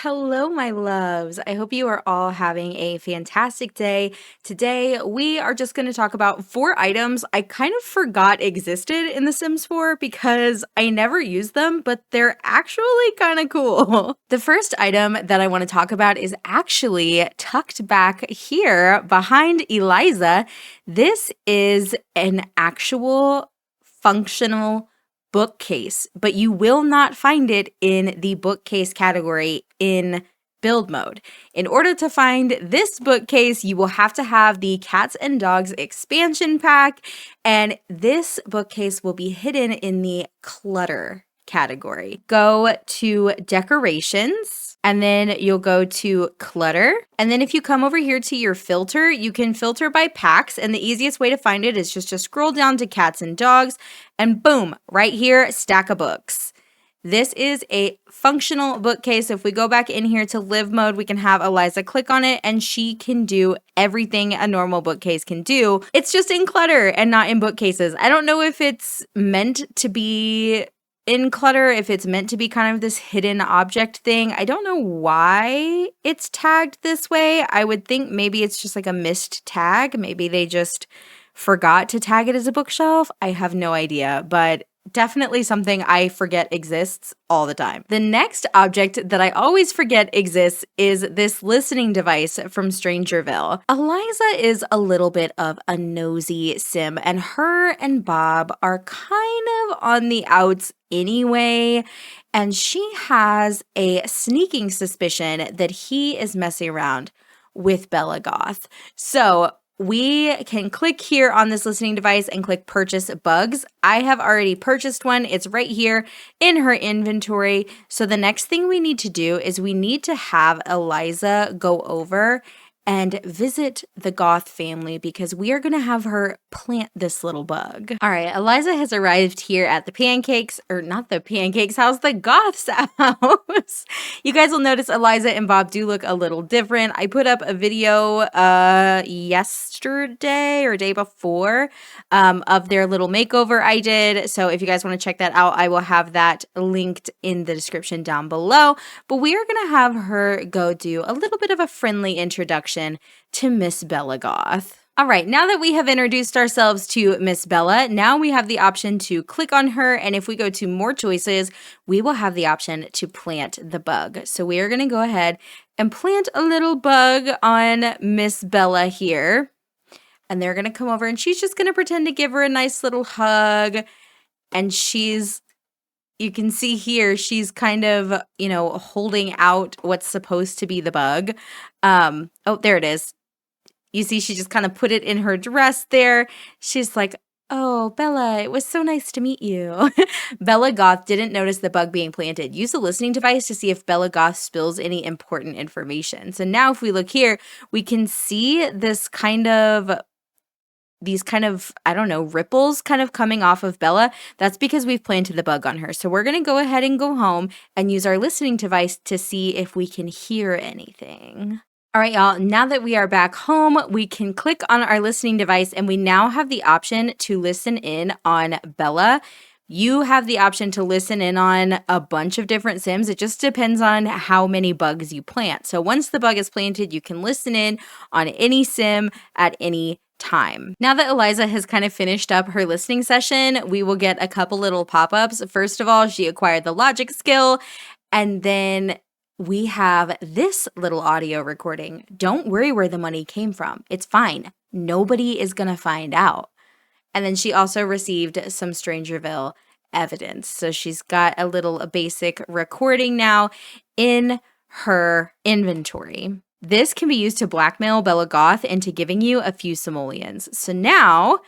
Hello, my loves. I hope you are all having a fantastic day. Today, we are just going to talk about 4 items I kind of forgot existed in The Sims 4 because I never used them, but they're actually kind of cool. The first item that I want to talk about is actually tucked back here behind Eliza. This is an actual functional bookcase, but you will not find it in the bookcase category in build mode. In order to find this bookcase, you will have to have the Cats and Dogs expansion pack, and this bookcase will be hidden in the clutter category. Go to decorations, and then you'll go to clutter. And then if you come over here to your filter, you can filter by packs. And the easiest way to find it is just to scroll down to Cats and Dogs, and boom, right here, stack of books. This is a functional bookcase. If we go back in here to live mode, we can have Eliza click on it and she can do everything a normal bookcase can do. It's just in clutter and not in bookcases. I don't know if it's meant to be in clutter, if it's meant to be kind of this hidden object thing. I don't know why it's tagged this way. I would think maybe it's just like a missed tag. Maybe they just forgot to tag it as a bookshelf. I have no idea, but definitely something I forget exists all the time. The next object that I always forget exists is this listening device from Strangerville. Eliza is a little bit of a nosy sim, and her and Bob are kind of on the outs anyway, and she has a sneaking suspicion that he is messing around with Bella Goth. So we can click here on this listening device and click purchase bugs. I have already purchased one. It's right here in her inventory. So the next thing we need to do is we need to have Eliza go over and visit the Goth family because we are going to have her plant this little bug. All right, Eliza has arrived here at the Pancakes, or not the Pancakes house, the Goth's house. You guys will notice Eliza and Bob do look a little different. I put up a video yesterday or day before of their little makeover I did. So if you guys want to check that out, I will have that linked in the description down below. But we are going to have her go do a little bit of a friendly introduction to Miss Bella Goth. All right, now that we have introduced ourselves to Miss Bella, now we have the option to click on her, and if we go to more choices, we will have the option to plant the bug. So we are going to go ahead and plant a little bug on Miss Bella here, and they're going to come over, and she's just going to pretend to give her a nice little hug, and you can see here, she's kind of, holding out what's supposed to be the bug. Oh, there it is. You see, she just kind of put it in her dress there. She's like, oh, Bella, it was so nice to meet you. Bella Goth didn't notice the bug being planted. Use the listening device to see if Bella Goth spills any important information. So now if we look here, we can see these kind of, I don't know, ripples kind of coming off of Bella. That's because we've planted the bug on her. So we're going to go ahead and go home and use our listening device to see if we can hear anything. All right, y'all, now that we are back home, we can click on our listening device and we now have the option to listen in on Bella. You have the option to listen in on a bunch of different Sims. It just depends on how many bugs you plant. So once the bug is planted, you can listen in on any Sim at any time. Now that Eliza has kind of finished up her listening session, we will get a couple little pop-ups. First of all, she acquired the logic skill, and then we have this little audio recording. Don't worry where the money came from. It's fine. Nobody is going to find out. And then she also received some Strangerville evidence. So she's got a little basic recording now in her inventory. This can be used to blackmail Bella Goth into giving you a few simoleons. So now,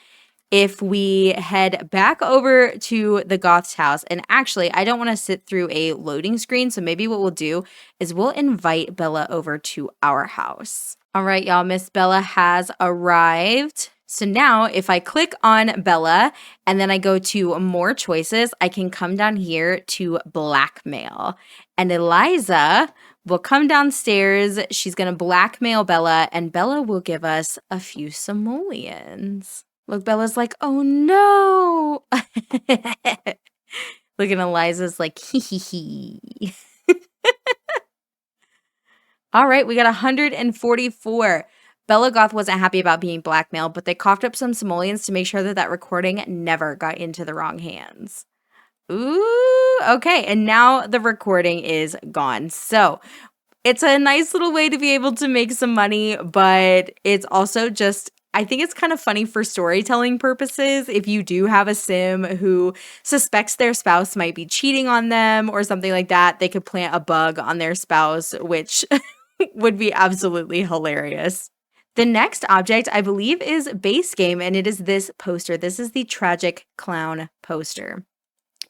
if we head back over to the Goth's house, and actually, I don't want to sit through a loading screen, so maybe what we'll do is we'll invite Bella over to our house. All right, y'all, Miss Bella has arrived. So now, if I click on Bella, and then I go to more choices, I can come down here to blackmail. And Eliza will come downstairs, she's going to blackmail Bella, and Bella will give us a few simoleons. Look, Bella's like, oh no! Look at Eliza's like, hee hee hee. All right, we got 144. Bella Goth wasn't happy about being blackmailed, but they coughed up some simoleons to make sure that that recording never got into the wrong hands. Ooh, okay. And now the recording is gone. So it's a nice little way to be able to make some money, but it's also just, I think it's kind of funny for storytelling purposes. If you do have a sim who suspects their spouse might be cheating on them or something like that, they could plant a bug on their spouse, which would be absolutely hilarious. The next object, I believe, is base game, and it is this poster. This is the Tragic Clown poster.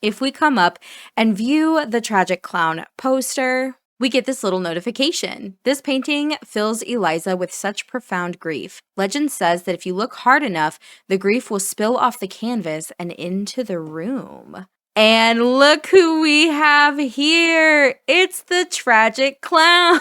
If we come up and view the Tragic Clown poster, we get this little notification. This painting fills Eliza with such profound grief. Legend says that if you look hard enough, the grief will spill off the canvas and into the room. And look who we have here. It's the Tragic Clown.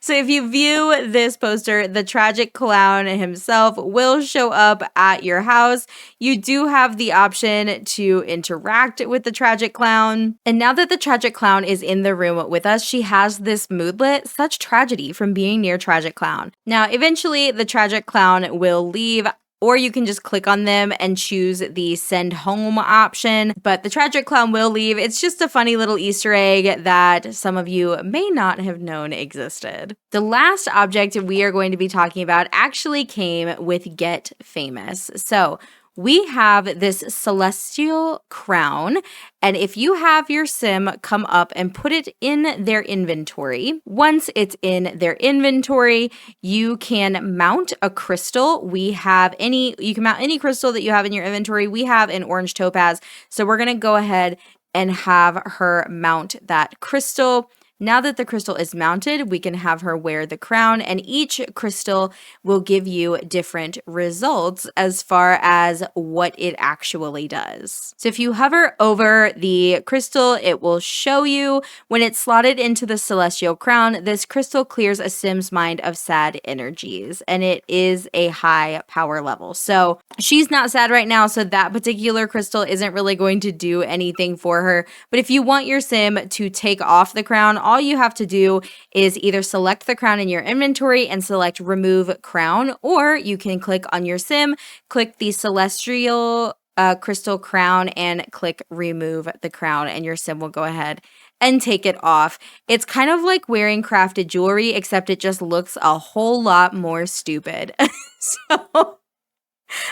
So if you view this poster, the Tragic Clown himself will show up at your house. You do have the option to interact with the Tragic Clown. And now that the Tragic Clown is in the room with us, she has this moodlet, such tragedy from being near Tragic Clown. Now, eventually the Tragic Clown will leave, or you can just click on them and choose the send home option. But the Tragic Clown will leave. It's just a funny little Easter egg that some of you may not have known existed. The last object we are going to be talking about actually came with Get Famous. So we have this celestial crown, and if you have your sim come up and put it in their inventory, once it's in their inventory, you can mount a crystal. You can mount any crystal that you have in your inventory. We have an orange topaz, so we're gonna go ahead and have her mount that crystal. Now that the crystal is mounted, we can have her wear the crown, and each crystal will give you different results as far as what it actually does. So if you hover over the crystal, it will show you when it's slotted into the celestial crown, this crystal clears a sim's mind of sad energies, and it is a high power level. So she's not sad right now, so that particular crystal isn't really going to do anything for her. But if you want your sim to take off the crown, all you have to do is either select the crown in your inventory and select remove crown, or you can click on your sim, click the celestial crystal crown and click remove the crown, and your sim will go ahead and take it off. It's kind of like wearing crafted jewelry, except it just looks a whole lot more stupid. So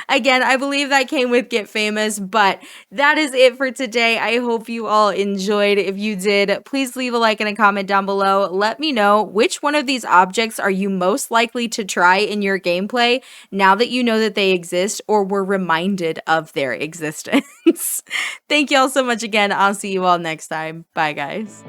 again, I believe that came with Get Famous, but that is it for today. I hope you all enjoyed. If you did, please leave a like and a comment down below. Let me know which one of these objects are you most likely to try in your gameplay now that you know that they exist or were reminded of their existence. Thank you all so much again. I'll see you all next time. Bye, guys.